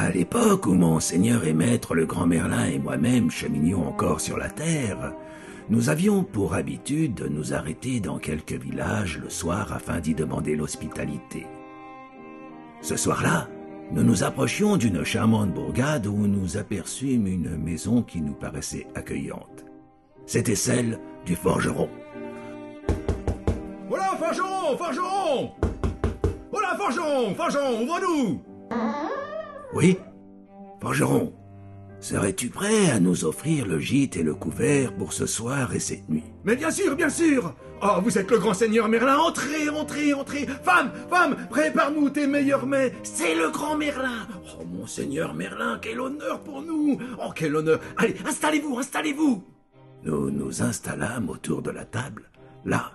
À l'époque où mon seigneur et maître le grand Merlin et moi-même cheminions encore sur la terre, nous avions pour habitude de nous arrêter dans quelques villages le soir afin d'y demander l'hospitalité. Ce soir-là, nous nous approchions d'une charmante bourgade où nous aperçûmes une maison qui nous paraissait accueillante. C'était celle du forgeron. « Voilà, forgeron, forgeron! Voilà, forgeron, forgeron, ouvre-nous !» Oui, forgeron, serais-tu prêt à nous offrir le gîte et le couvert pour ce soir et cette nuit? Mais bien sûr, bien sûr! Oh, vous êtes le grand seigneur Merlin, entrez, entrez, entrez! Femme, femme, prépare-nous tes meilleurs mets! C'est le grand Merlin! Oh, mon seigneur Merlin, quel honneur pour nous! Oh, quel honneur! Allez, installez-vous, installez-vous! Nous nous installâmes autour de la table, là,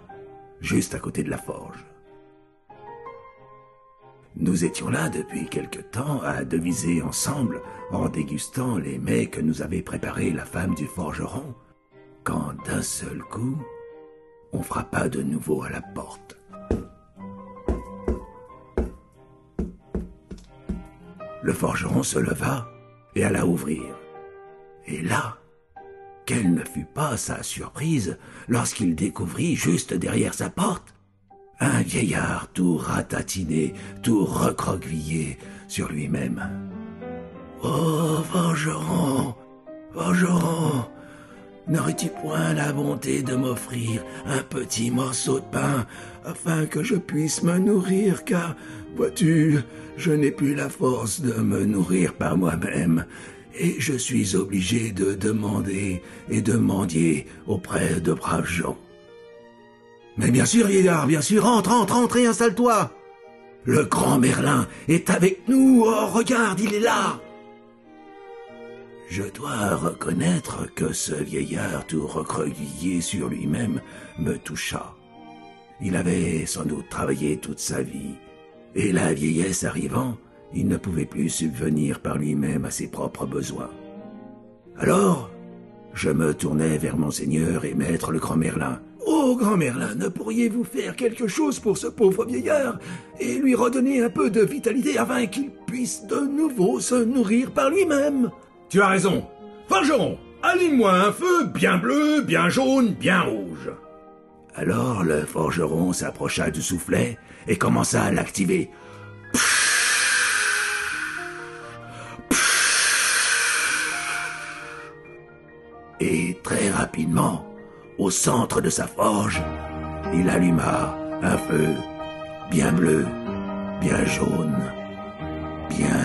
juste à côté de la forge. Nous étions là depuis quelque temps à deviser ensemble en dégustant les mets que nous avait préparés la femme du forgeron, quand d'un seul coup, on frappa de nouveau à la porte. Le forgeron se leva et alla ouvrir. Et là, quelle ne fut pas sa surprise lorsqu'il découvrit juste derrière sa porte un vieillard tout ratatiné, tout recroquevillé sur lui-même. « Oh, forgeron, forgeron, n'aurais-tu point la bonté de m'offrir un petit morceau de pain afin que je puisse me nourrir, car, vois-tu, je n'ai plus la force de me nourrir par moi-même, et je suis obligé de demander et de mendier auprès de braves gens. » « Mais bien sûr, vieillard, bien sûr, entre et installe-toi. Le grand Merlin est avec nous, oh, regarde, il est là. » Je dois reconnaître que ce vieillard tout recroquevillé sur lui-même me toucha. Il avait sans doute travaillé toute sa vie, et la vieillesse arrivant, il ne pouvait plus subvenir par lui-même à ses propres besoins. Alors, je me tournai vers mon seigneur et maître le grand Merlin. « Oh, grand Merlin, ne pourriez-vous faire quelque chose pour ce pauvre vieillard et lui redonner un peu de vitalité afin qu'il puisse de nouveau se nourrir par lui-même ?» Tu as raison. Forgeron, allume-moi un feu bien bleu, bien jaune, bien rouge. Alors le forgeron s'approcha du soufflet et commença à l'activer. Et très rapidement, au centre de sa forge, il alluma un feu bien bleu, bien jaune, bien